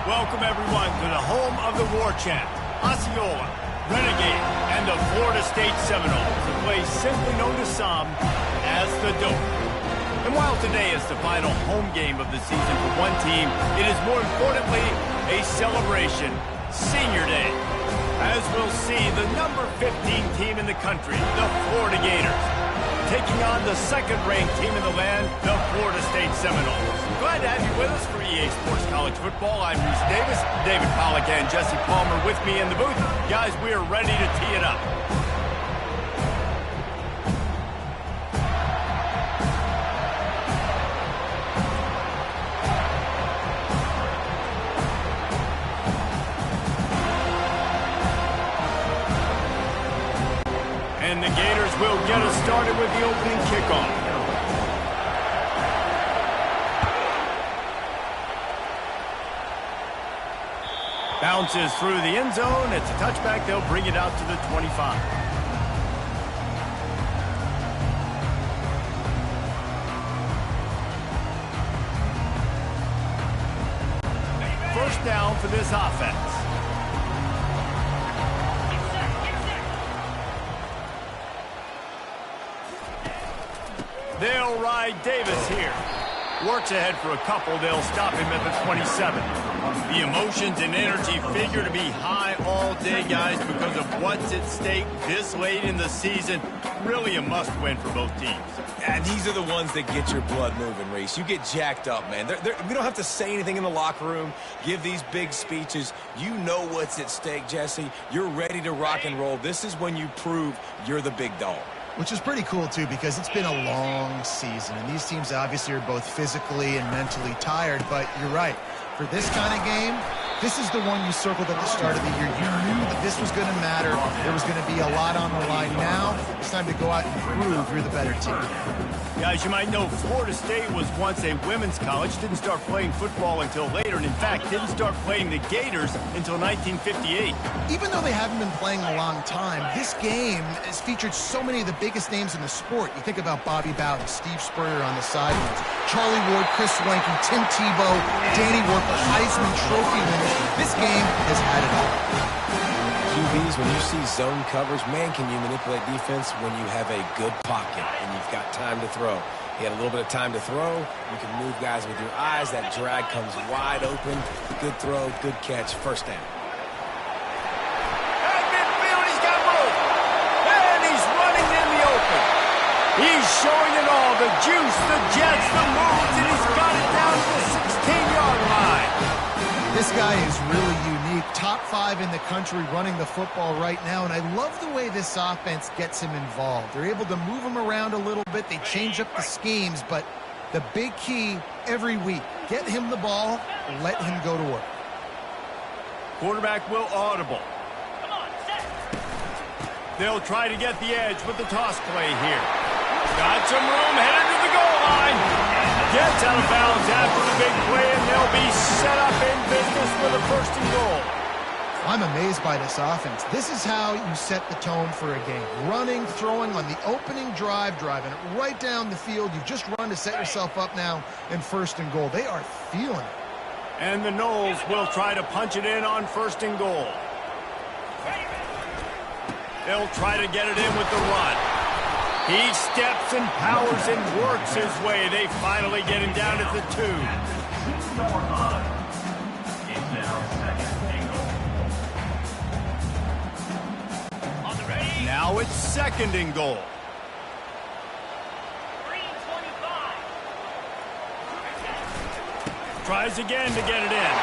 Welcome, everyone, to the home of the War Chant, Osceola, Renegade, and the Florida State Seminoles, a place simply known to some as the Dope. And while today is the final home game of the season for one team, it is more importantly a celebration, Senior Day. As we'll see, the number 15 team in the country, the Florida Gators, taking on the second-ranked team in the land, the Florida State Seminoles. Glad to have you with us for EA Sports College Football. I'm Reese Davis, David Pollack and Jesse Palmer with me in the booth. Guys, we are ready to tee it up. And the Gators will get us started with the opening kickoff. Bounces through the end zone. It's a touchback. They'll bring it out to the 25. First down for this offense. They'll ride Davis here. Works ahead for a couple. They'll stop him at the 27. The emotions and energy figure to be high all day, guys, because of what's at stake this late in the season. Really a must-win for both teams. And these are the ones that get your blood moving, Reese. You get jacked up, man. We don't have to say anything in the locker room, give these big speeches. You know what's at stake, Jesse. You're ready to rock and roll. This is when you prove you're the big dog. Which is pretty cool, too, because it's been a long season. And these teams obviously are both physically and mentally tired. But you're right. For this kind of game, this is the one you circled at the start of the year. You knew that this was going to matter. There was going to be a lot on the line. Now it's time to go out and prove you're the better team. Guys, you might know Florida State was once a women's college, didn't start playing football until later, and in fact, didn't start playing the Gators until 1958. Even though they haven't been playing a long time, this game has featured so many of the biggest names in the sport. You think about Bobby Bowden, Steve Spurrier on the sidelines, Charlie Ward, Chris Swanky, Tim Tebow, Danny Worker, Heisman Trophy winners. This game has had it all. QBs, when you see zone coverage, man, can you manipulate defense when you have a good pocket and you've got time to throw. He had a little bit of time to throw. You can move guys with your eyes. That drag comes wide open. Good throw, good catch, first down. At midfield, he's got room. And he's running in the open. He's showing it all. The juice, the jets, the moves, and he's got it down to the 16-yard line. This guy is really unique. Top 5 in the country running the football right now, and I love the way this offense gets him involved. They're able to move him around a little bit. They change up the schemes, but the big key every week, get him the ball, let him go to work. Quarterback will audible. They'll try to get the edge with the toss play here. Got some room, headed to the goal line. Gets out of bounds after the big play, and they'll be set up in business with a first and goal. I'm amazed by this offense. This is how you set the tone for a game. Running, throwing on the opening drive, driving it right down the field. You've just run to set yourself up now in first and goal. They are feeling it. And the Noles will try to punch it in on first and goal. They'll try to get it in with the run. He steps and powers and works his way. They finally get him down at the 2. Now it's second and goal. Tries again to get it in.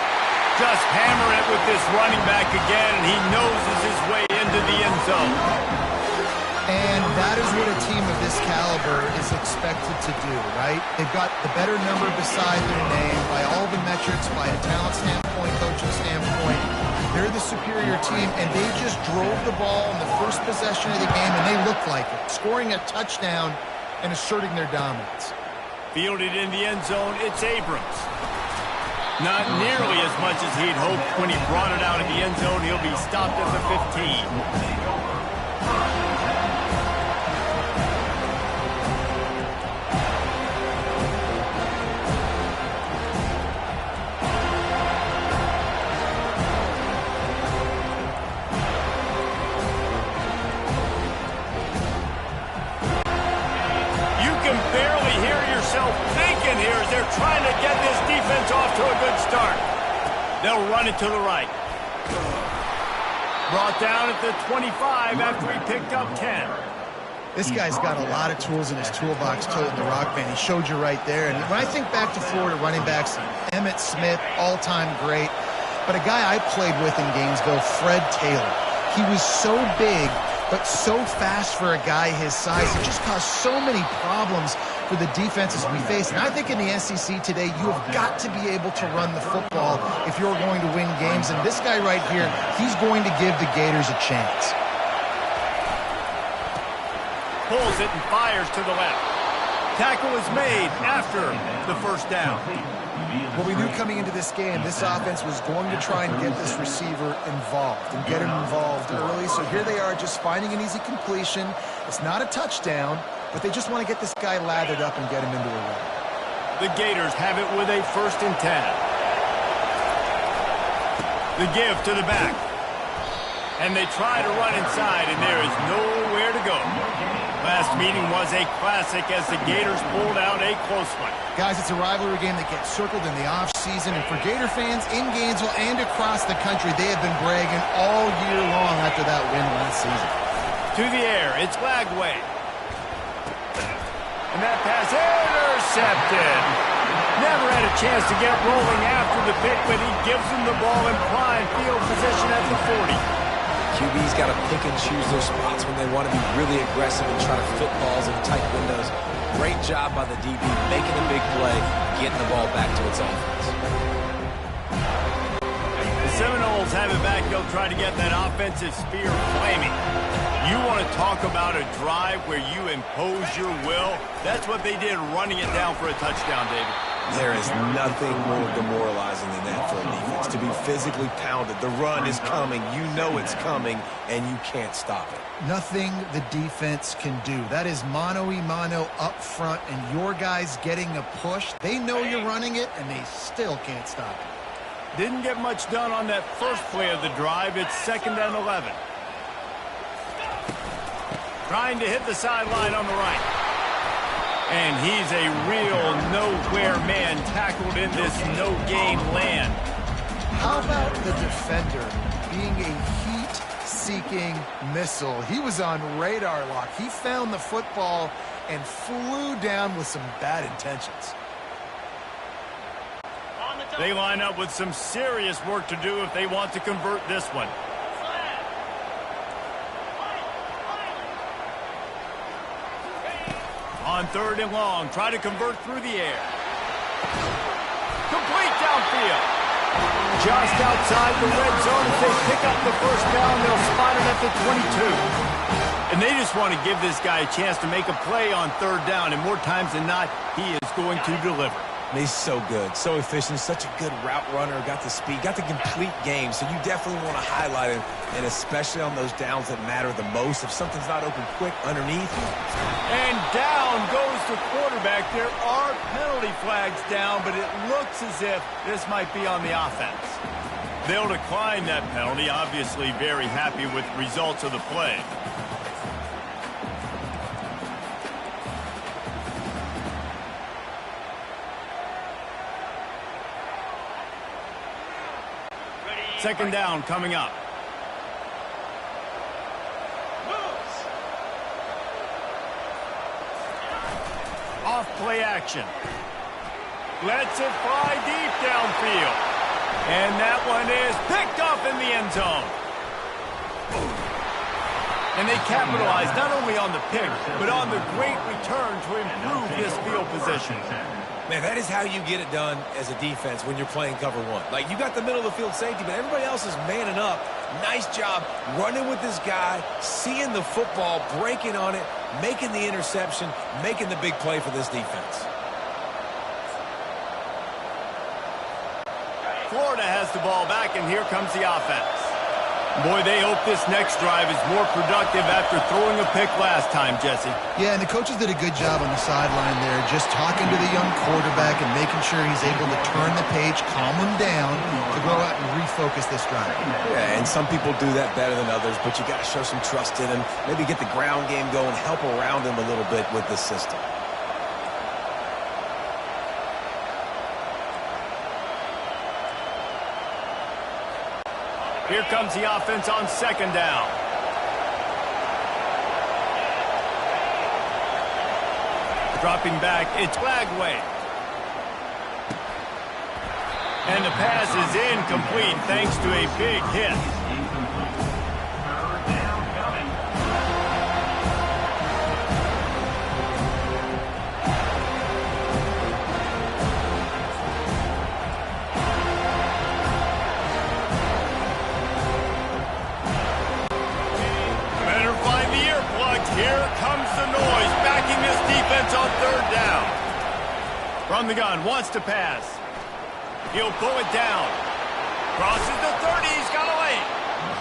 Just hammer it with this running back again, and he noses his way into the end zone. And that is what a team of this caliber is expected to do, right? They've got the better number beside their name by all the metrics, by a talent standpoint, coaching standpoint. They're the superior team, and they just drove the ball in the first possession of the game, and they looked like it, scoring a touchdown and asserting their dominance. Fielded in the end zone, it's Abrams. Not nearly as much as he'd hoped when he brought it out of the end zone. He'll be stopped at the 15. start. They'll run it to the right. Brought down at the 25 after he picked up 10. This guy's got a lot of tools in his toolbox, toting the rock band. He showed you right there. And when I think back to Florida running backs, Emmitt Smith, all-time great. But a guy I played with in Gainesville, Fred Taylor. He was so big, but so fast for a guy his size. It just caused so many problems for the defenses we face. And I think in the SEC today, you have got to be able to run the football if you're going to win games. And this guy right here, he's going to give the Gators a chance. Pulls it and fires to the left. Tackle is made after the first down. Well, we knew coming into this game, this offense was going to try and get this receiver involved and get him involved early. So here they are just finding an easy completion. It's not a touchdown, but they just want to get this guy lathered up and get him into a run. The Gators have it with a 1st and 10. The give to the back. And they try to run inside, and there is nowhere to go. Last meeting was a classic as the Gators pulled out a close one. Guys, it's a rivalry game that gets circled in the offseason, and for Gator fans in Gainesville and across the country, they have been bragging all year long after that win last season. To the air, it's Lagway. And that pass intercepted. Never had a chance to get rolling after the pick, but he gives them the ball in prime field position at the 40. QB's got to pick and choose their spots when they want to be really aggressive and try to fit balls in tight windows. Great job by the DB, making a big play, getting the ball back to its offense. The Seminoles have it back. They'll try to get that offensive spear flaming. You want to talk about a drive where you impose your will? That's what they did, running it down for a touchdown, David. There is nothing more demoralizing than that for a defense, to be physically pounded. The run is coming, you know it's coming, and you can't stop it. Nothing the defense can do. That is mano-a-mano up front, and your guys getting a push. They know you're running it, and they still can't stop it. Didn't get much done on that first play of the drive. It's 2nd and 11. Trying to hit the sideline on the right. And he's a real nowhere man tackled in this no-gain land. How about the defender being a heat-seeking missile? He was on radar lock. He found the football and flew down with some bad intentions. They line up with some serious work to do if they want to convert this one. On 3rd and long, try to convert through the air. Complete downfield. Just outside the red zone. If they pick up the first down, they'll spot it at the 22. And they just want to give this guy a chance to make a play on 3rd down. And more times than not, he is going to deliver. He's so good, so efficient, such a good route runner, got the speed, got the complete game, so you definitely want to highlight him, and especially on those downs that matter the most. If something's not open quick underneath. And down goes the quarterback. There are penalty flags down, but it looks as if this might be on the offense. They'll decline that penalty, obviously very happy with the results of the play. Second down coming up. Off play action. Lets it fly deep downfield. And that one is picked off in the end zone. And they capitalize not only on the pick, but on the great return to improve this field position. Man, that is how you get it done as a defense when you're playing cover one. Like, you got the middle of the field safety, but everybody else is manning up. Nice job running with this guy, seeing the football, breaking on it, making the interception, making the big play for this defense. Florida has the ball back, and here comes the offense. Boy, they hope this next drive is more productive after throwing a pick last time, Jesse. Yeah, and the coaches did a good job on the sideline there, just talking to the young quarterback and making sure he's able to turn the page, calm him down, to go out and refocus this drive. Yeah, and some people do that better than others, but you got to show some trust in him, maybe get the ground game going, help around him a little bit with this system. Here comes the offense on second down. Dropping back, it's Flagway. And the pass is incomplete thanks to a big hit. Better find the earplugs. Here comes the noise, backing this defense on third down. From the gun, wants to pass. He'll pull it down. Crosses the 30. He's got a lane.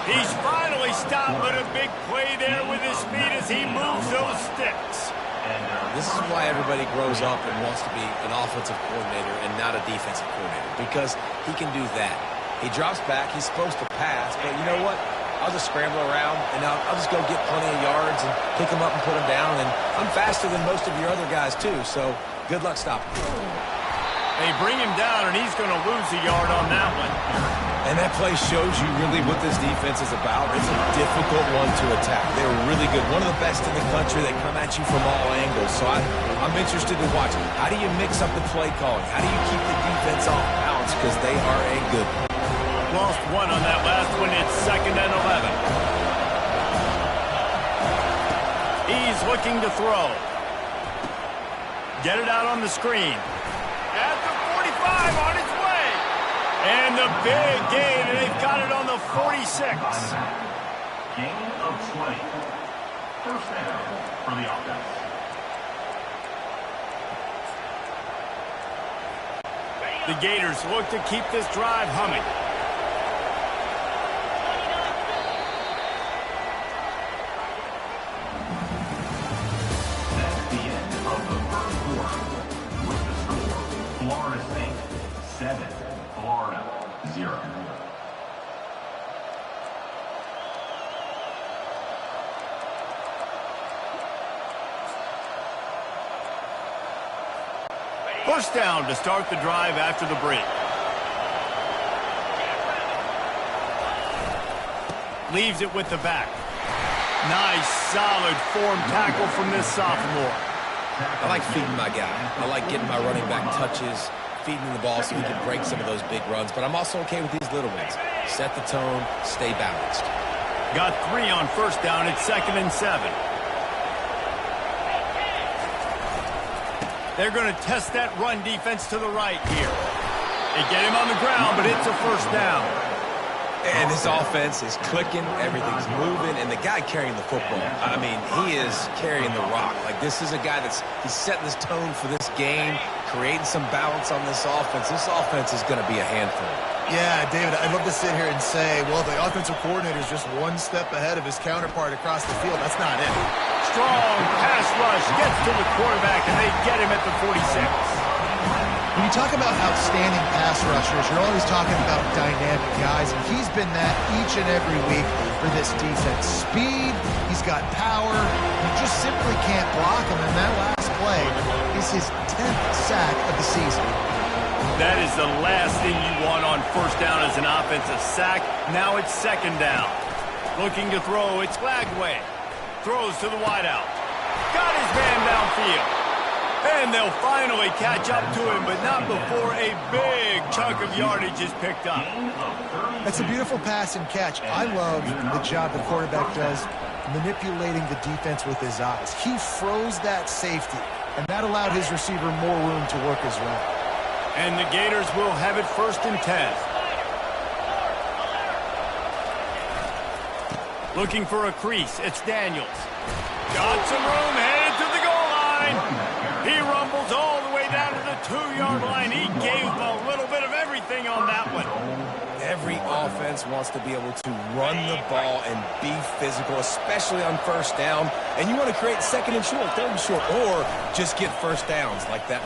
He's finally stopped, but a big play there with his speed as he moves those sticks. This is why everybody grows up and wants to be an offensive coordinator and not a defensive coordinator, because he can do that. He drops back. He's supposed to pass, but you know what? I'll just scramble around, and I'll just go get plenty of yards and pick them up and put them down, and I'm faster than most of your other guys, too, so good luck stopping. They bring him down, and he's going to lose a yard on that one. And that play shows you really what this defense is about. It's a difficult one to attack. They're really good. One of the best in the country. They come at you from all angles. So I'm interested to watch. How do you mix up the play calling? How do you keep the defense off balance? Because they are a good one. Lost one on that last one. It's 2nd and 11. He's looking to throw. Get it out on the screen. At the 45, on its way. And the big gain, and they've got it on the 46. Gain of 20. First down for the offense. The Gators look to keep this drive humming. That's the end of the first quarter. With the score, Florida State 7, Florida 0. First down to start the drive after the break. Leaves it with the back. Nice, solid form tackle from this sophomore. I like feeding my guy. I like getting my running back touches, feeding him the ball so he can break some of those big runs. But I'm also okay with these little ones. Set the tone, stay balanced. Got 3 on first down. It's 2nd and 7. They're going to test that run defense to the right here. They get him on the ground, but it's a first down. And this offense is clicking, everything's moving, and the guy carrying the football, I mean, he is carrying the rock. Like, this is a guy he's setting this tone for this game, creating some balance on this offense. This offense is going to be a handful. Yeah, David, I'd love to sit here and say, well, the offensive coordinator is just one step ahead of his counterpart across the field. That's not it. Strong pass rush gets to the quarterback, and they get him at the 46. When you talk about outstanding pass rushers, you're always talking about dynamic guys, and he's been that each and every week for this defense. Speed, he's got power, you just simply can't block him, and that last play is his 10th sack of the season. That is the last thing you want on first down as an offensive sack. Now it's 2nd down. Looking to throw, it's Flagway. Throws to the wideout. Got his man downfield. And they'll finally catch up to him, but not before a big chunk of yardage is picked up. That's a beautiful pass and catch. I love the job the quarterback does manipulating the defense with his eyes. He froze that safety, and that allowed his receiver more room to work his route. And the Gators will have it 1st and 10. Looking for a crease, it's Daniels. Got some room, headed to the goal line. He rumbles all the way down to the 2-yard line. He gave a little bit of everything on that one. Every offense wants to be able to run the ball and be physical, especially on first down. And you want to create 2nd and short, 3rd and short, or just get first downs like that.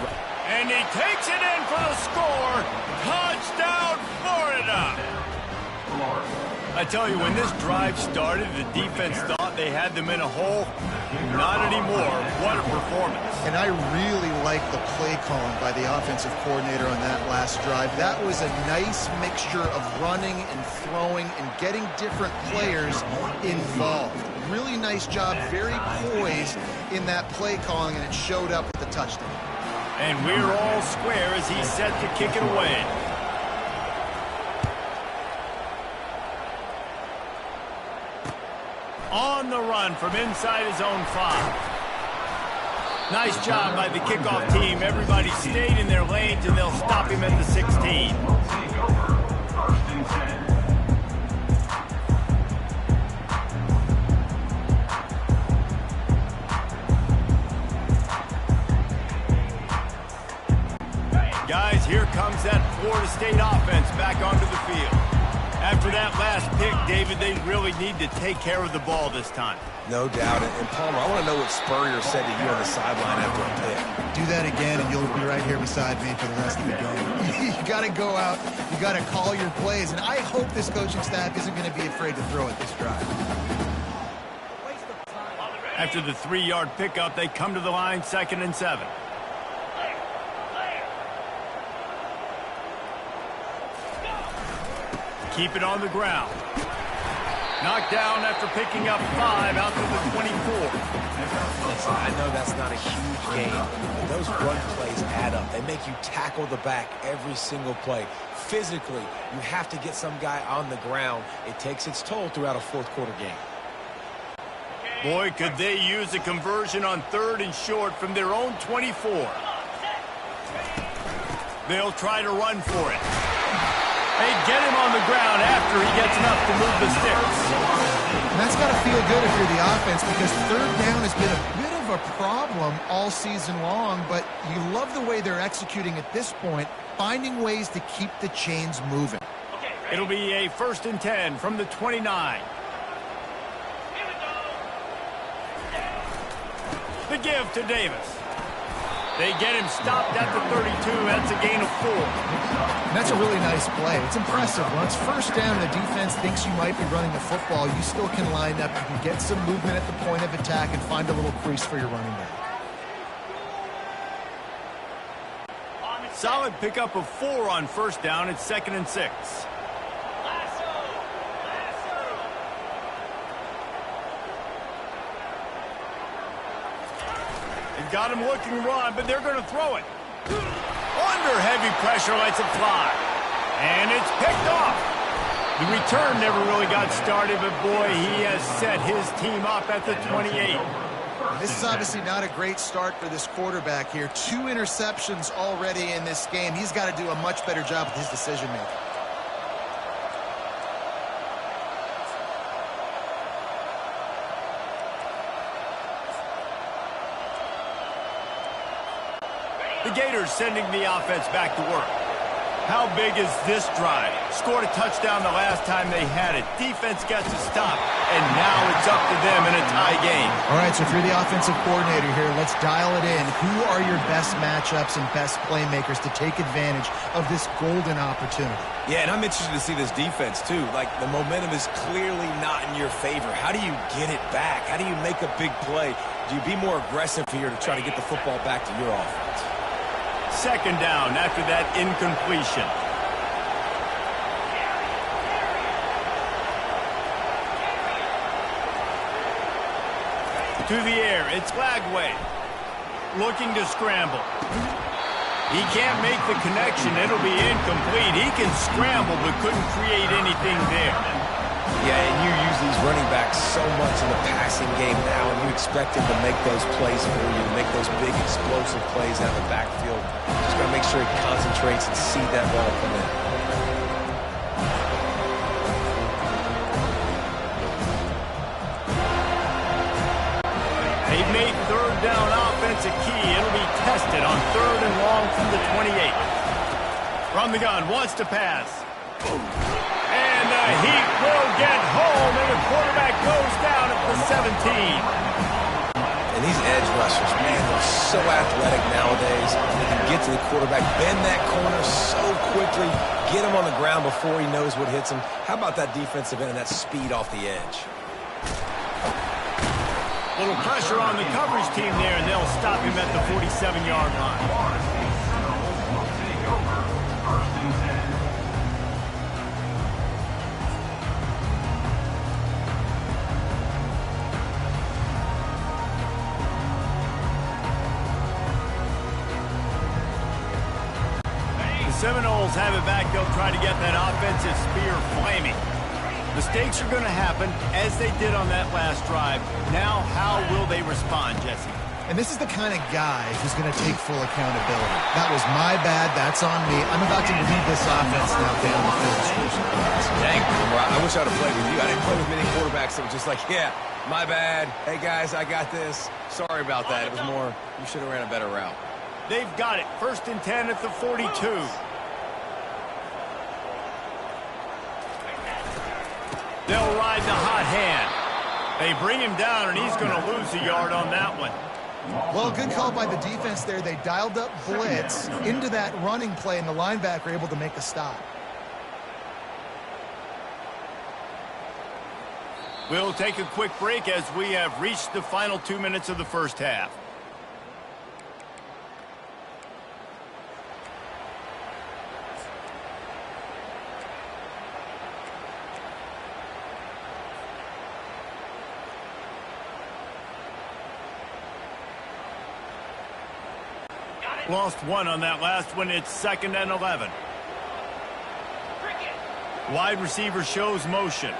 And he takes it in for the score. Touchdown, Florida. I tell you, when this drive started, the defense thought thought they had them in a hole. Not anymore. What a performance. And I really like the play calling by the offensive coordinator on that last drive. That was a nice mixture of running and throwing and getting different players involved. Really nice job, very poised in that play calling, and it showed up with the touchdown. And we're all square as he's set to kick it away. On the run from inside his own 5. Nice job by the kickoff team. Everybody stayed in their lanes, and they'll stop him at the 16. Take over. First and 10. Guys, here comes that Florida State offense back onto the field. After that last pick, David, they really need to take care of the ball this time. No doubt. And Palmer, I want to know what Spurrier said to you on the sideline after a pick. Do that again, and you'll be right here beside me for the rest of the game. You got to go out. You got to call your plays. And I hope this coaching staff isn't going to be afraid to throw it this drive. After the 3-yard pickup, they come to the line, 2nd and 7. Keep it on the ground. Knocked down after picking up 5 out to the 24. Listen, I know that's not a huge game, but those run plays add up. They make you tackle the back every single play. Physically, you have to get some guy on the ground. It takes its toll throughout a fourth-quarter game. Boy, could they use a conversion on 3rd and short from their own 24. They'll try to run for it. They get him on the ground after he gets enough to move the sticks. And that's got to feel good if you're the offense, because 3rd down has been a bit of a problem all season long, but you love the way they're executing at this point, finding ways to keep the chains moving. It'll be a 1st and 10 from the 29. The give to Davis. They get him stopped at the 32. That's a gain of 4. And that's a really nice play. It's impressive. When it's 1st down and the defense thinks you might be running the football, you still can line up. You can get some movement at the point of attack and find a little crease for your running back. Solid pickup of 4 on 1st down. It's 2nd and 6. They've got him looking to run, but they're going to throw it. Under heavy pressure, lets it fly. And it's picked off. The return never really got started, but boy, he has set his team up at the 28. This is obviously not a great start for this quarterback here. 2 interceptions already in this game. He's got to do a much better job with his decision-making. The Gators sending the offense back to work. How big is this drive? Scored a touchdown the last time they had it. Defense gets a stop, and now it's up to them in a tie game. All right, so if you're the offensive coordinator here, let's dial it in. Who are your best matchups and best playmakers to take advantage of this golden opportunity? Yeah, and I'm interested to see this defense, too. Like, the momentum is clearly not in your favor. How do you get it back? How do you make a big play? Do you be more aggressive here to try to get the football back to your offense? 2nd down after that incompletion. To the air, it's Lagway. Looking to scramble. He can't make the connection. It'll be incomplete. He can scramble, but couldn't create anything there. Yeah, and you use these running backs so much in the passing game now, and you expect him to make those plays for you, to make those big explosive plays out of the backfield. Just got to make sure he concentrates and see that ball come in. They've made 3rd down offense a key. It'll be tested on 3rd and long from the 28. From the gun, wants to pass. And the Heat will get home, and the quarterback goes down at the 17. And these edge rushers, man, they're so athletic nowadays. They can get to the quarterback, bend that corner so quickly, get him on the ground before he knows what hits him. How about that defensive end and that speed off the edge? Little pressure on the coverage team there, and they'll stop him at the 47-yard line. Florida State Seminoles will take over 1st and 10. The Seminoles have it back. They'll try to get that offensive spear flaming. Mistakes are going to happen, as they did on that last drive. Now, how will they respond, Jesse? And this is the kind of guy who's going to take full accountability. That was my bad. That's on me. I'm about to lead this offense now down the field. Dang, I wish I'd have played with you. I didn't play with many quarterbacks that were just like, yeah, my bad. Hey, guys, I got this. Sorry about that. It was more, you should have ran a better route. They've got it. 1st and 10 at the 42. They'll ride the hot hand. They bring him down, and he's going to lose a yard on that one. Well, good call by the defense there. They dialed up blitz into that running play, and the linebacker able to make a stop. We'll take a quick break as we have reached the final 2 minutes of the first half. Lost one on that last one. It's 2nd and 11. Wide receiver shows motion.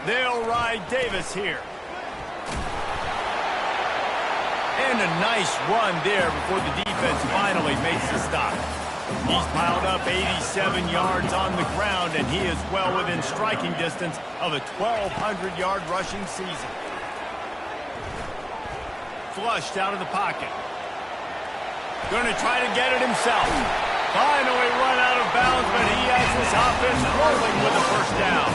They'll ride Davis here. And a nice run there before the defense finally makes the stop. He's piled up 87 yards on the ground, and he is well within striking distance of a 1,200-yard rushing season. Flushed out of the pocket. Going to try to get it himself. Finally run out of bounds, but he has this offense rolling with a first down.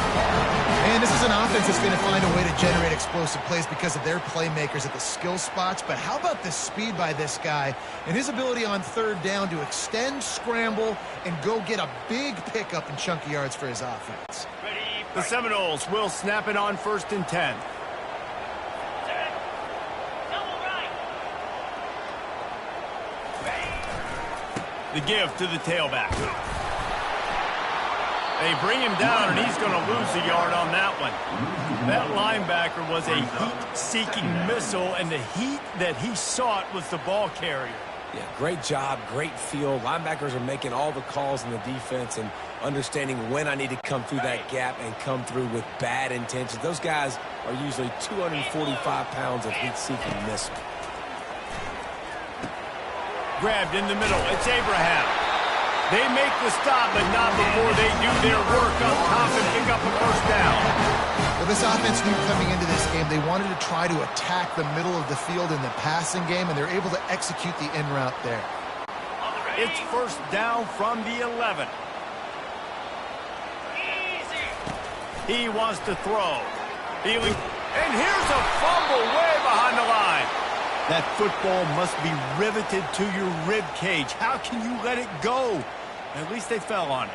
And this is an offense that's going to find a way to generate explosive plays because of their playmakers at the skill spots. But how about the speed by this guy and his ability on 3rd down to extend, scramble, and go get a big pickup and chunky yards for his offense. The Seminoles will snap it on 1st and 10. The give to the tailback. They bring him down, and he's going to lose a yard on that one. That linebacker was a heat-seeking missile, and the heat that he sought was the ball carrier. Yeah, great job, great feel. Linebackers are making all the calls in the defense and understanding when I need to come through that gap and come through with bad intentions. Those guys are usually 245 pounds of heat-seeking missile. Grabbed in the middle. It's Abraham. They make the stop, but not before they do their work up top and pick up a first down. Well, this offense knew coming into this game they wanted to try to attack the middle of the field in the passing game, and they're able to execute the in route there. It's first down from the 11. He wants to throw. And here's a fumble way behind the line. That football must be riveted to your rib cage. How can you let it go? At least they fell on it.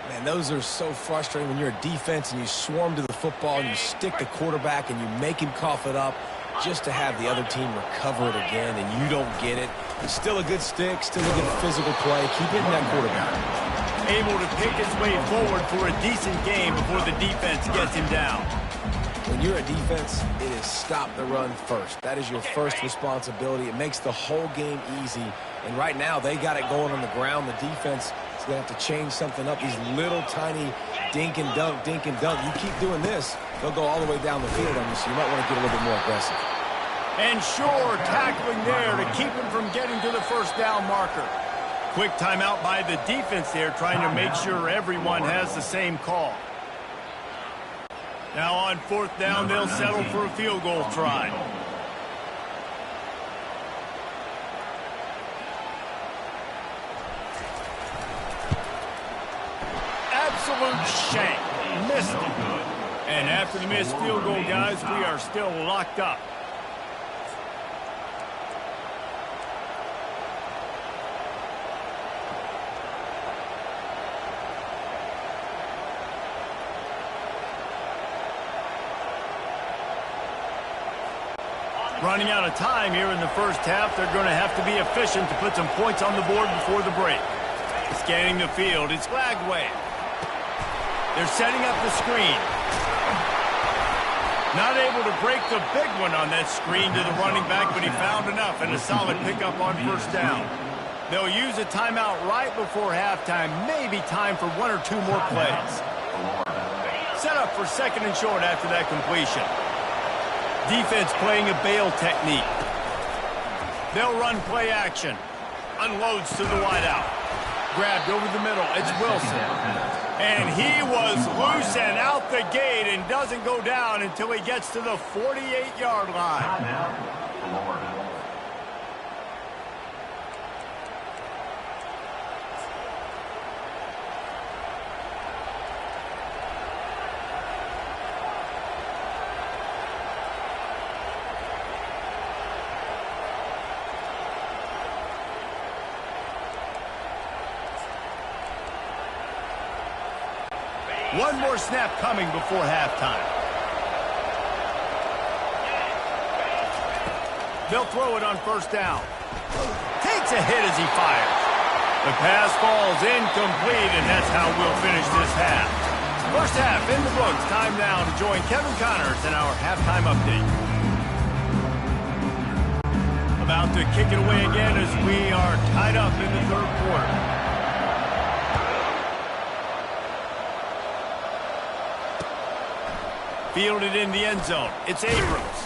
Man, those are so frustrating when you're a defense and you swarm to the football and you stick the quarterback and you make him cough it up just to have the other team recover it again and you don't get it. It's still a good stick, still a good physical play. Keep hitting that quarterback. Able to pick his way forward for a decent game before the defense gets him down. When you're a defense, it is stop the run first. That is your first responsibility. It makes the whole game easy. And right now, they got it going on the ground. The defense is going to have to change something up. These little tiny dink and dunk, dink and dunk. You keep doing this, they'll go all the way down the field on you, so you might want to get a little bit more aggressive. And sure, tackling there to keep him from getting to the first down marker. Quick timeout by the defense there, trying to make sure everyone has the same call. Now on 4th down, they'll settle for a field goal try. Absolute shank. Missed it. And after the missed field goal, guys, we are still locked up. Running out of time here in the first half, they're going to have to be efficient to put some points on the board before the break. Scanning the field, it's flagged away. They're setting up the screen. Not able to break the big one on that screen to the running back, but he found enough and a solid pickup on first down. They'll use a timeout right before halftime, maybe time for one or two more plays. Set up for second and short after that completion. Defense playing a bail technique. They'll run play action. Unloads to the wideout. Grabbed over the middle. It's Wilson. And he was loose and out the gate and doesn't go down until he gets to the 48-yard line. One more snap coming before halftime. They'll throw it on first down. Takes a hit as he fires. The pass falls incomplete, and that's how we'll finish this half. First half in the books. Time now to join Kevin Connors in our halftime update. About to kick it away again as we are tied up in the third quarter. Fielded in the end zone. It's Abrams.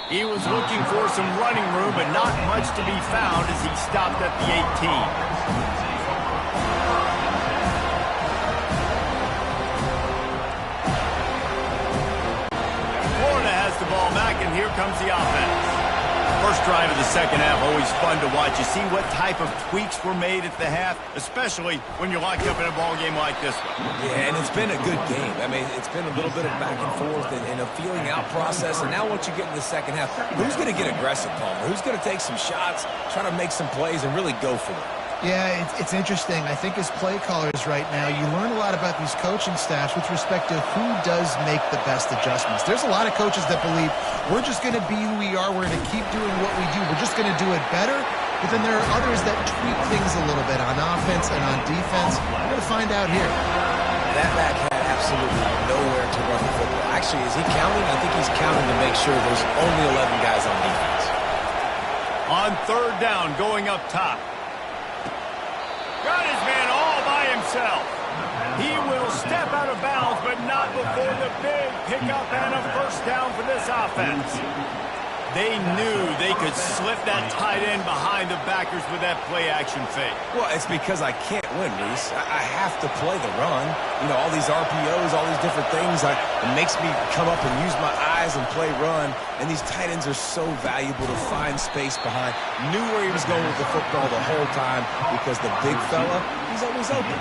He was looking for some running room, but not much to be found as he stopped at the 18. Florida has the ball back, and here comes the offense. First drive of the second half, always fun to watch. You see what type of tweaks were made at the half, especially when you're locked up in a ball game like this one. Yeah, and it's been a good game. I mean, it's been a little bit of back and forth and a feeling out process. And now once you get in the second half, who's going to get aggressive, Palmer? Who's going to take some shots, try to make some plays, and really go for it? Yeah, it's interesting. I think as play callers right now, you learn a lot about these coaching staffs with respect to who does make the best adjustments. There's a lot of coaches that believe we're just going to be who we are. We're going to keep doing what we do. We're just going to do it better. But then there are others that tweak things a little bit on offense and on defense. We're going to find out here. That back had absolutely nowhere to run the football. Actually, is he counting? I think he's counting to make sure there's only 11 guys on defense. On third down, going up top. Got his man all by himself. He will step out of bounds, but not before the big pickup and a first down for this offense. They knew they could slip that tight end behind the backers with that play-action fake. Well, it's because I can't win, Reese. I have to play the run. You know, all these RPOs, all these different things, it makes me come up and use my eyes and play run. And these tight ends are so valuable to find space behind. Knew where he was going with the football the whole time because the big fella, he's always open.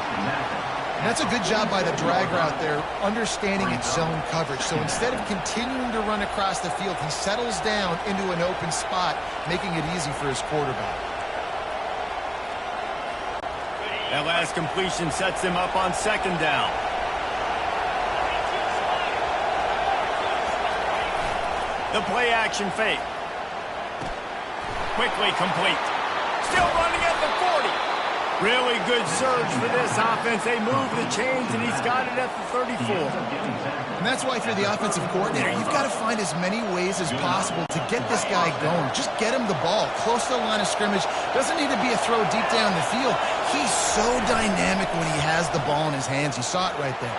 And that's a good job by the drag route there, understanding its zone coverage. So instead of continuing to run across the field, he settles down into an open spot, making it easy for his quarterback. That last completion sets him up on second down. The play action fake. Quickly complete. Still running at the 40. Really good surge for this offense. They move the chains, and he's got it at the 34. And that's why if you're the offensive coordinator, you've got to find as many ways as possible to get this guy going. Just get him the ball close to the line of scrimmage. Doesn't need to be a throw deep down the field. He's so dynamic when he has the ball in his hands. You saw it right there.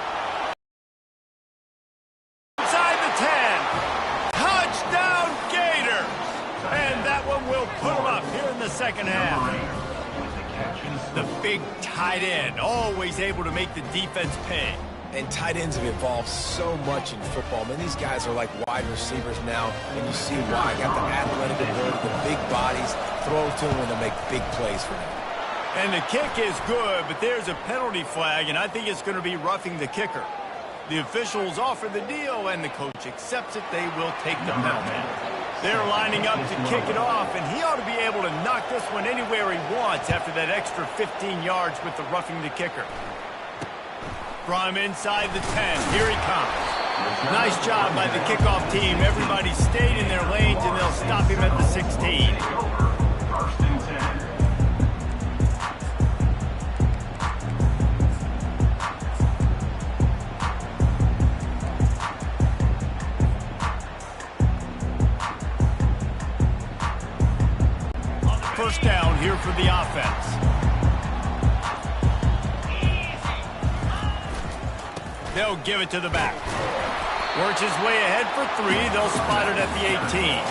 Inside the 10. Touchdown Gators. And that one will put him up here in the second half. The big tight end, always able to make the defense pay. And tight ends have evolved so much in football. Man, these guys are like wide receivers now, and you see why. Got the athletic ability, the big bodies, throw to them when they make big plays for them. And the kick is good, but there's a penalty flag, and I think it's going to be roughing the kicker. The officials offer the deal, and the coach accepts it. They will take the penalty. They're lining up to kick it off, and he ought to be able to knock this one anywhere he wants after that extra 15 yards with the roughing the kicker. From inside the 10, here he comes. Nice job by the kickoff team. Everybody stayed in their lanes, and they'll stop him at the 16. First and 10. First down here for the offense. They'll give it to the back. Works his way ahead for 3. They'll spot it at the 18.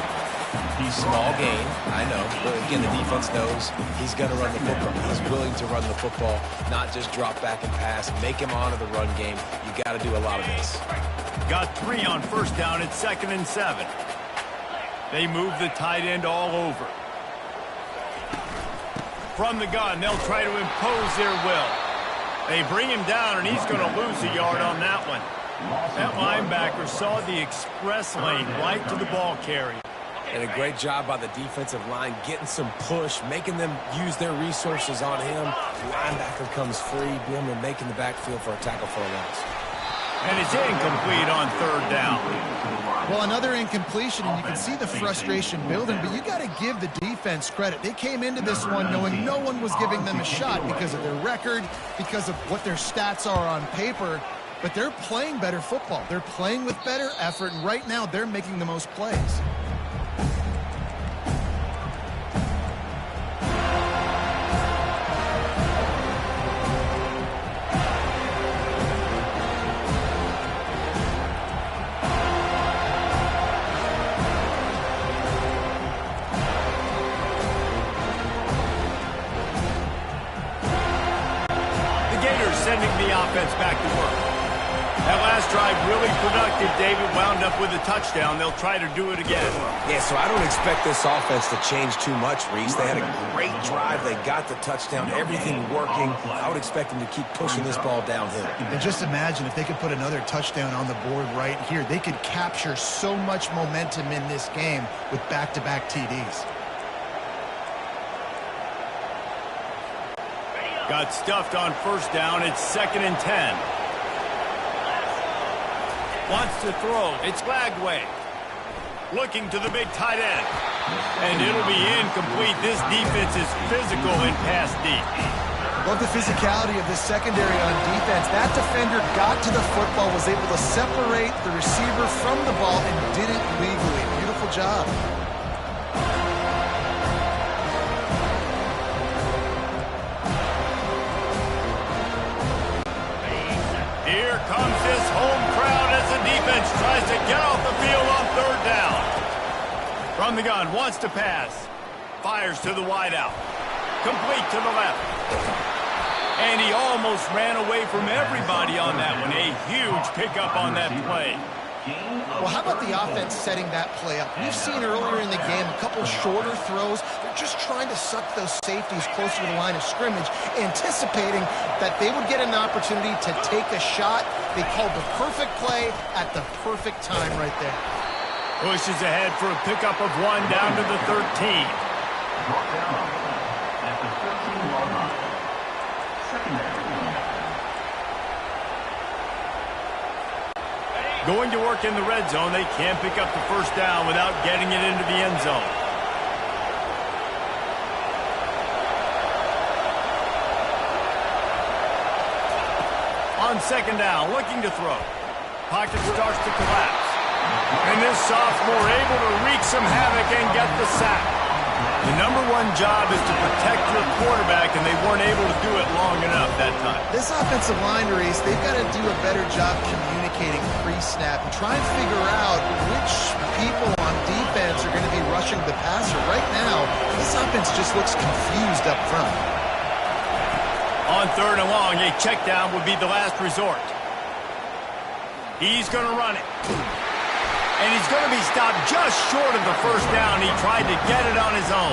Small gain, I know. But again, the defense knows he's going to run the football. He's willing to run the football, not just drop back and pass. Make him honor the run game. You got to do a lot of this. Got 3 on first down. It's 2nd and 7. They move the tight end all over. From the gun, they'll try to impose their will. They bring him down, and he's going to lose a yard on that one. That linebacker saw the express lane right to the ball carrier. And a great job by the defensive line, getting some push, making them use their resources on him. The linebacker comes free, boom, and making the backfield for a tackle for a loss. And it's incomplete on 3rd down. Well, another incompletion, and you can see the frustration building, but you got to give the defense credit. They came into this one knowing no one was giving them a shot because of their record, because of what their stats are on paper, but they're playing better football. They're playing with better effort, and right now they're making the most plays. Sending the offense back to work. That last drive really productive. David wound up with a touchdown. They'll try to do it again. Yeah, so I don't expect this offense to change too much, Reese. They had a great drive. They got the touchdown. Everything working. I would expect them to keep pushing this ball downhill. And just imagine if they could put another touchdown on the board right here. They could capture so much momentum in this game with back-to-back TDs. Got stuffed on first down. It's 2nd and 10. Wants to throw. It's Lagway. Looking to the big tight end. And it'll be incomplete. This defense is physical in pass deep. Love the physicality of this secondary on defense. That defender got to the football, was able to separate the receiver from the ball, and did it legally. Beautiful job. Here comes this home crowd as the defense tries to get off the field on 3rd down. From the gun, wants to pass. Fires to the wideout. Complete to the left. And he almost ran away from everybody on that one. A huge pickup on that play. Well, how about the offense setting that play up? We've seen earlier in the game a couple shorter throws. They're just trying to suck those safeties closer to the line of scrimmage, anticipating that they would get an opportunity to take a shot. They called the perfect play at the perfect time right there. Pushes ahead for a pickup of 1 down to the 13. Brought down at the 13-yard line. Secondary. Going to work in the red zone. They can't pick up the first down without getting it into the end zone. On 2nd down, looking to throw. Pocket starts to collapse. And this sophomore able to wreak some havoc and get the sack. The #1 job is to protect your quarterback, and they weren't able to do it long enough that time. This offensive line, Reese, they've got to do a better job communicating pre-snap and try and figure out which people on defense are going to be rushing the passer. Right now, this offense just looks confused up front. On 3rd and long, a check down would be the last resort. He's going to run it. And he's going to be stopped just short of the first down. He tried to get it on his own.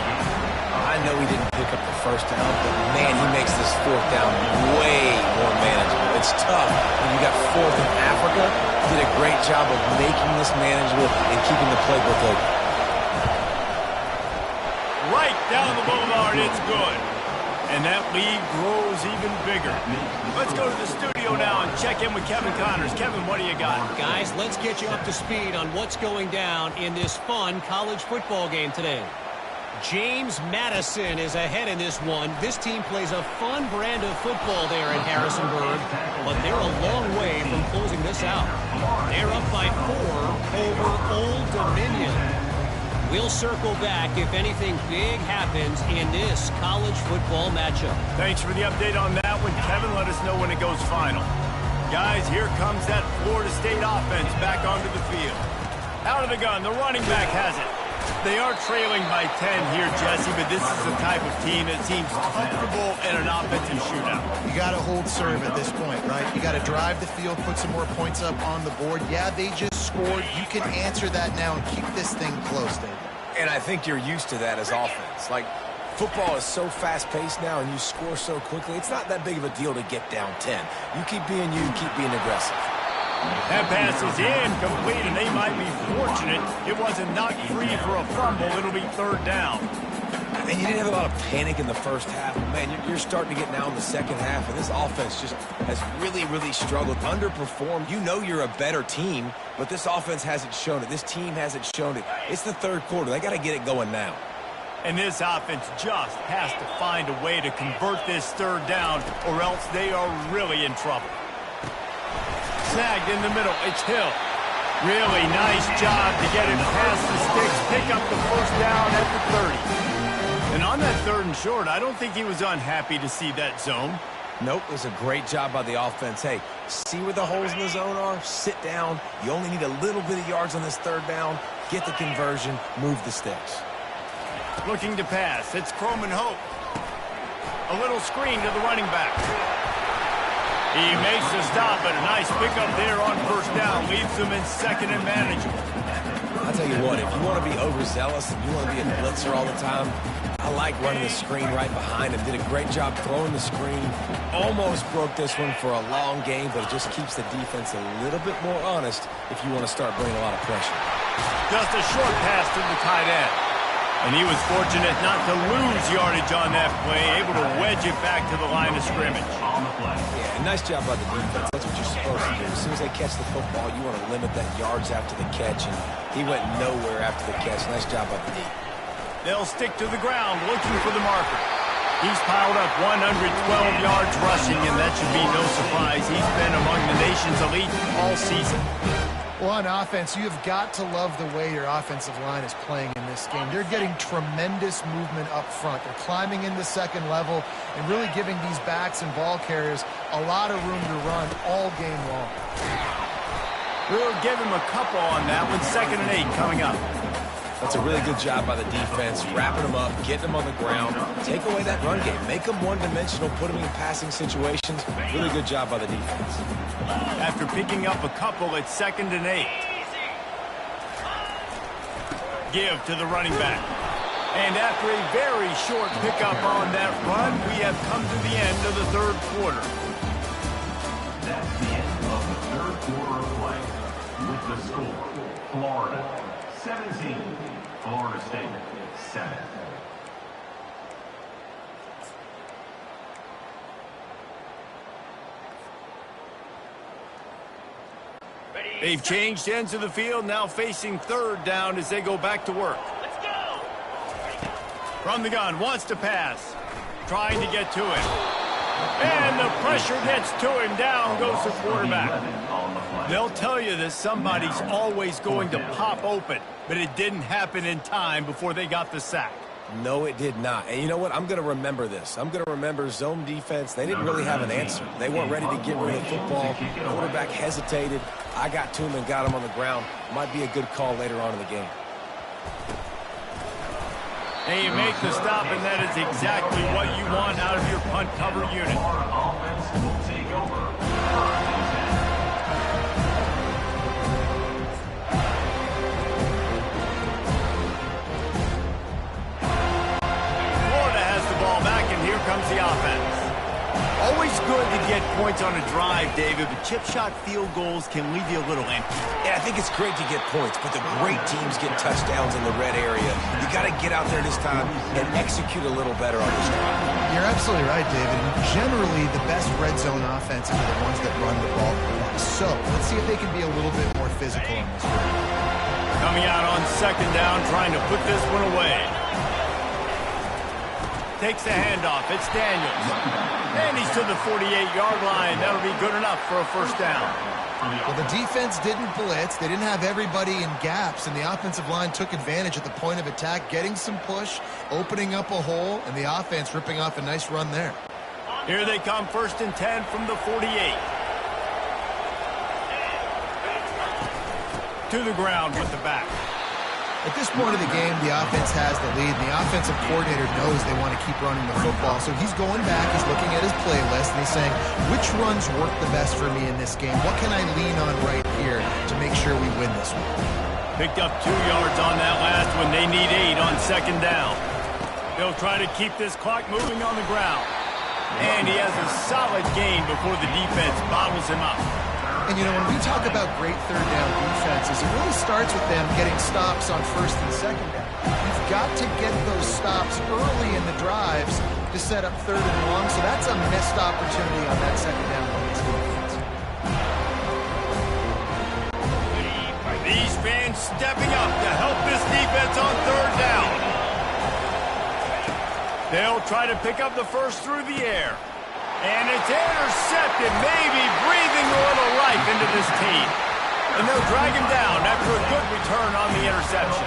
I know he didn't pick up the first down, but man, he makes this 4th down way more manageable. It's tough when you got 4th in Africa. He did a great job of making this manageable and keeping the playbook open. Right down the boulevard, it's good. And that lead grows even bigger. Let's go to the studio now and check in with Kevin Connors. Kevin, what do you got? Guys, let's get you up to speed on what's going down in this fun college football game today. James Madison is ahead in this one. This team plays a fun brand of football there in Harrisonburg, but they're a long way from closing this out. They're up by 4 over Old Dominion. We'll circle back if anything big happens in this college football matchup. Thanks for the update on that one, Kevin. Let us know when it goes final. Guys, here comes that Florida State offense back onto the field. Out of the gun, the running back has it. They are trailing by 10 here, Jesse, but this is the type of team that seems comfortable in an offensive shootout. You got to hold serve at this point, right? You got to drive the field, put some more points up on the board. Yeah, they just scored. You can answer that now and keep this thing close, David. And I think you're used to that as offense. Like, football is so fast-paced now and you score so quickly, it's not that big of a deal to get down 10. You keep being you, keep being aggressive. That pass is incomplete, and they might be fortunate it wasn't knocked free for a fumble. It'll be third down. And you didn't have a lot of panic in the first half. Man, you're starting to get now in the second half, and this offense just has really, really struggled, underperformed. You know you're a better team, but this offense hasn't shown it. This team hasn't shown it. It's the third quarter. They got to get it going now. And this offense just has to find a way to convert this third down, or else they are really in trouble. Snagged in the middle. It's Hill. Really nice job to get him past the sticks, pick up the first down at the 30. And on that third and short, I don't think he was unhappy to see that zone. Nope, it was a great job by the offense. Hey, see where the holes in the zone are? Sit down. You only need a little bit of yards on this third down. Get the conversion. Move the sticks. Looking to pass. It's Croman Hope. A little screen to the running back. He makes the stop, but a nice pickup there on first down. Leaves them in second and manageable. I'll tell you what, if you want to be overzealous and you want to be a blitzer all the time, I like running the screen right behind him. Did a great job throwing the screen. Almost broke this one for a long game, but it just keeps the defense a little bit more honest if you want to start bringing a lot of pressure. Just a short pass to the tight end. And he was fortunate not to lose yardage on that play, able to wedge it back to the line of scrimmage. Yeah, nice job by the defense. That's what you're supposed to do. As soon as they catch the football, you want to limit that yards after the catch, and he went nowhere after the catch. Nice job by the D. They'll stick to the ground, looking for the marker. He's piled up 112 yards rushing, and that should be no surprise. He's been among the nation's elite all season. Well, on offense, you have got to love the way your offensive line is playing in this game. They're getting tremendous movement up front. They're climbing into second level and really giving these backs and ball carriers a lot of room to run all game long. We'll give him a couple on that one. 2nd and 8 coming up. That's a really good job by the defense, wrapping them up, getting them on the ground. Take away that run game. Make them one-dimensional, put them in passing situations. Really good job by the defense. After picking up a couple, it's 2nd and 8. Give to the running back. And after a very short pickup on that run, we have come to the end of the third quarter. That's the end of the third quarter of play. With the score, Florida 17, Florida State 7. They've changed ends of the field, now facing third down as they go back to work. Let's go! From the gun, wants to pass. Trying to get to him. And the pressure gets to him. Down goes the quarterback. They'll tell you that somebody's always going to pop open, but it didn't happen in time before they got the sack. No, it did not. And you know what? I'm going to remember this. I'm going to remember zone defense. They didn't really have an answer. They weren't ready to get rid of the football. Quarterback hesitated. I got to him and got him on the ground. Might be a good call later on in the game. And you make the stop, and that is exactly what you want out of your punt cover unit. Offense will take over. Florida has the ball back, and here comes the offense. Always good to get points on a drive, David, but chip shot field goals can leave you a little empty. Yeah, I think it's great to get points, but the great teams get touchdowns in the red area. You got to get out there this time and execute a little better on this drive. You're absolutely right, David. And generally, the best red zone offenses are the ones that run the ball. So let's see if they can be a little bit more physical on this one. Coming out on second down, trying to put this one away. Takes the handoff. It's Daniels. And he's to the 48-yard line. That'll be good enough for a first down. Well, the defense didn't blitz. They didn't have everybody in gaps, and the offensive line took advantage at the point of attack, getting some push, opening up a hole, and the offense ripping off a nice run there. Here they come, 1st and 10 from the 48. To the ground with the back. At this point of the game, the offense has the lead, and the offensive coordinator knows they want to keep running the football. So he's going back, he's looking at his playlist, and he's saying, which runs work the best for me in this game? What can I lean on right here to make sure we win this one? Picked up 2 yards on that last one. They need 8 on second down. They'll try to keep this clock moving on the ground. And he has a solid gain before the defense bottles him up. And, you know, when we talk about great third down defenses, it really starts with them getting stops on first and second down. You've got to get those stops early in the drives to set up third and long, so that's a missed opportunity on that second down by this defense. These fans stepping up to help this defense on third down. They'll try to pick up the first through the air. And it's intercepted, maybe breathing a little life into this team. And they'll drag him down after a good return on the interception.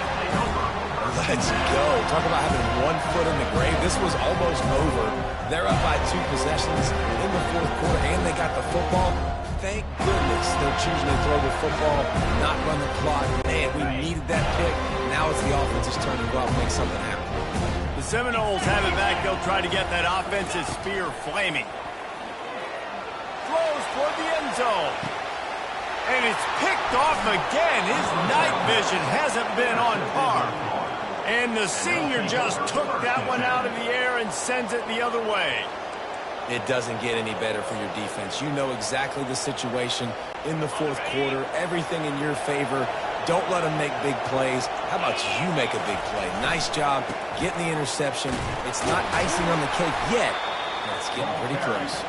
Let's go. Talk about having 1 foot in the grave. This was almost over. They're up by 2 possessions in the 4th quarter, and they got the football. Thank goodness they're choosing to throw the football, not run the clock. Man, we needed that pick. Now it's the offense's turn to go out and make something happen. The Seminoles have it back. They'll try to get that offensive spear flaming. Throws toward the end zone. And it's picked off again. His night vision hasn't been on par. And the senior just took that one out of the air and sends it the other way. It doesn't get any better for your defense. You know exactly the situation in the 4th quarter. Everything in your favor. Don't let them make big plays. How about you make a big play? Nice job getting the interception. It's not icing on the cake yet. That's getting pretty close.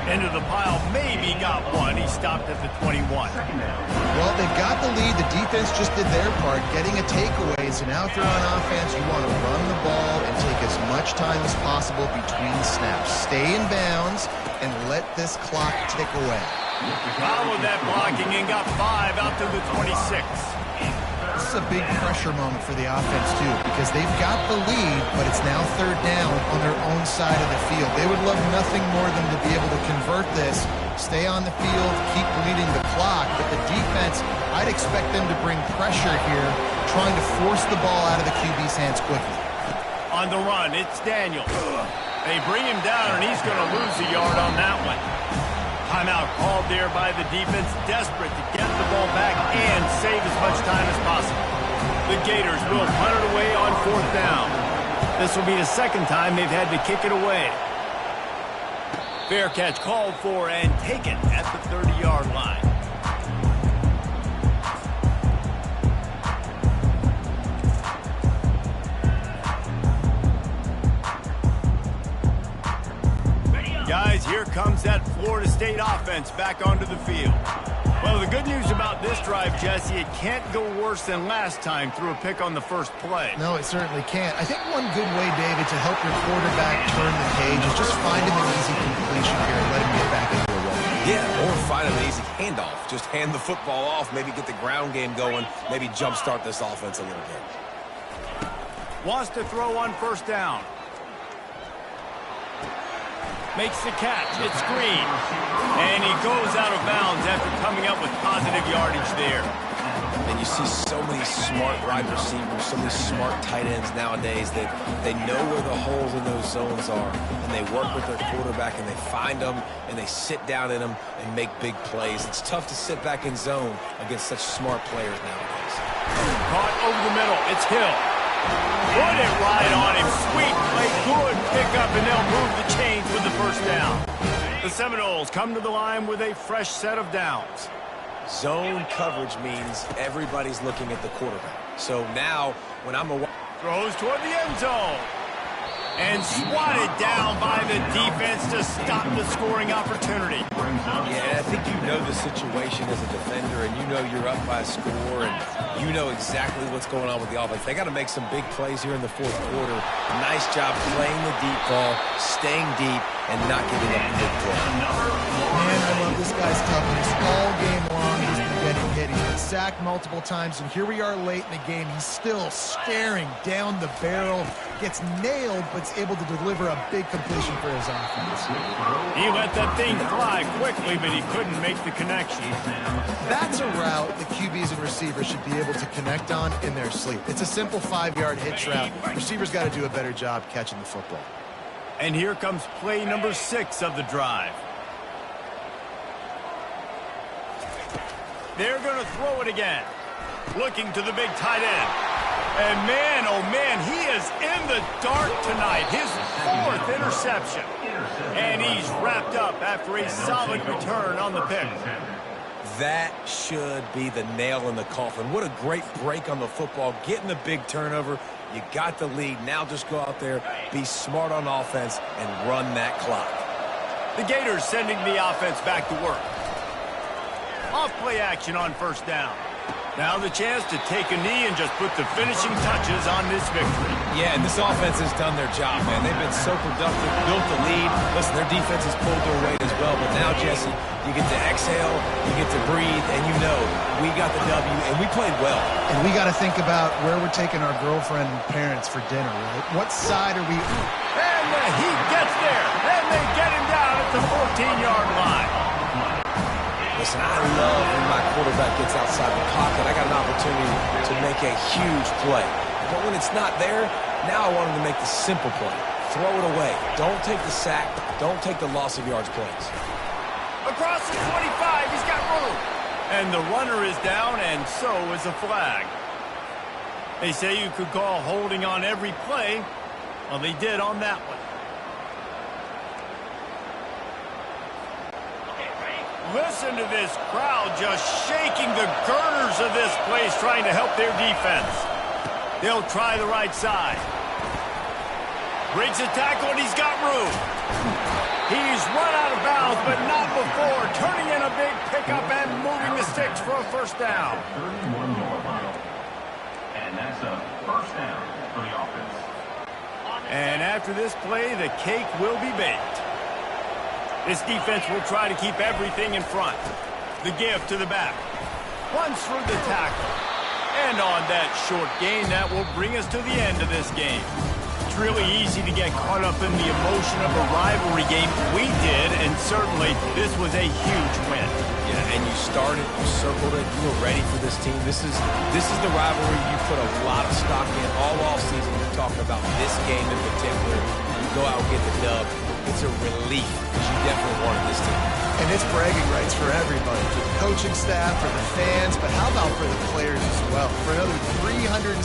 Into the pile, maybe got one. He stopped at the 21. Well, they've got the lead. The defense just did their part, getting a takeaway. So now if you're on offense, you want to run the ball and take as much time as possible between snaps. Stay in bounds and let this clock tick away. Followed that blocking and got 5 out to the 26. This is a big pressure moment for the offense, too, because they've got the lead, but it's now third down on their own side of the field. They would love nothing more than to be able to convert this, stay on the field, keep bleeding the clock, but the defense, I'd expect them to bring pressure here, trying to force the ball out of the QB's hands quickly. On the run, it's Daniels. They bring him down, and he's going to lose a yard on that one. Timeout called there by the defense, desperate to get the ball back and save as much time as possible. The Gators will punt it away on 4th down. This will be the 2nd time they've had to kick it away. Fair catch called for and taken at the 30-yard line. Guys, here comes that Florida State offense back onto the field. Well, the good news about this drive, Jesse, it can't go worse than last time through a pick on the first play. No, it certainly can't. I think one good way, David, to help your quarterback turn the page is just find him an easy completion here and let him get back into a run. Yeah, or find him an easy handoff. Just hand the football off, maybe get the ground game going, maybe jumpstart this offense a little bit. Wants to throw on 1st down. Makes the catch. It's Green. And he goes out of bounds after coming up with positive yardage there. And you see so many smart wide receivers, so many smart tight ends nowadays that they know where the holes in those zones are, and they work with their quarterback, and they find them, and they sit down in them and make big plays. It's tough to sit back in zone against such smart players nowadays. Caught over the middle. It's Hill. Put it right on him. Sweet play. Good pickup, and they'll move the chains with the 1st down. The Seminoles come to the line with a fresh set of downs. Zone coverage means everybody's looking at the quarterback. So now, when I'm a... Throws toward the end zone. And swatted down by the defense to stop the scoring opportunity. Yeah, I think you know the situation as a defender, and you know you're up by a score, and you know exactly what's going on with the offense. They got to make some big plays here in the fourth quarter. Nice job playing the deep ball, staying deep, and not giving up the big play. Man, I love this guy's toughness. All game long, he's been getting hit. He's been sacked multiple times, and here we are late in the game. He's still staring down the barrel, gets nailed, but is able to deliver a big completion for his offense. He let that thing fly quickly, but he couldn't make the connection. That's a route the QBs and receivers should be able to connect on in their sleep. It's a simple 5-yard hitch route. Receivers got to do a better job catching the football. And here comes play number 6 of the drive. They're going to throw it again. Looking to the big tight end. And man, oh man, he is in the dark tonight. His 4th interception. And he's wrapped up after a solid return on the pick. That should be the nail in the coffin. What a great break on the football. Getting the big turnover. You got the lead. Now just go out there, be smart on offense, and run that clock. The Gators sending the offense back to work. Off play action on first down. Now the chance to take a knee and just put the finishing touches on this victory. Yeah, and this offense has done their job, man. They've been so productive, built the lead. Listen, their defense has pulled their weight as well. But now, Jesse, you get to exhale, you get to breathe, and you know we got the W, and we played well. And we got to think about where we're taking our girlfriend and parents for dinner, right? What side are we... And the heat gets there, and they get him down at the 14-yard line. Listen, I love when my quarterback gets outside the pocket. I got an opportunity to make a huge play. But when it's not there, now I want him to make the simple play. Throw it away. Don't take the sack. Don't take the loss of yards plays. Across the 25, he's got room. And the runner is down, and so is a flag. They say you could call holding on every play. Well, they did on that one. Listen to this crowd just shaking the girders of this place, trying to help their defense. They'll try the right side. Breaks a tackle, and he's got room. He's run out of bounds, but not before. Turning in a big pickup and moving the sticks for a first down. 31-yard line. And that's a first down for the offense. And after this play, the cake will be baked. This defense will try to keep everything in front. The give to the back. Runs through the tackle. And on that short gain, that will bring us to the end of this game. It's really easy to get caught up in the emotion of a rivalry game. We did, and certainly this was a huge win. Yeah, and you started, you circled it, you were ready for this team. This is the rivalry you put a lot of stock in all offseason. You're talking about this game in particular. You go out and get the dub. It's a relief because you definitely wanted this team. And it's bragging rights for everybody, for the coaching staff, for the fans, but how about for the players as well? For another 365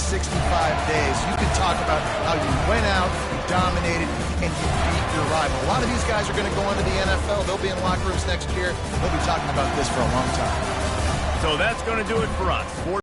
days, you can talk about how you went out, you dominated, and you beat your rival. A lot of these guys are going to go on to the NFL. They'll be in locker rooms next year. They'll be talking about this for a long time. So that's going to do it for us.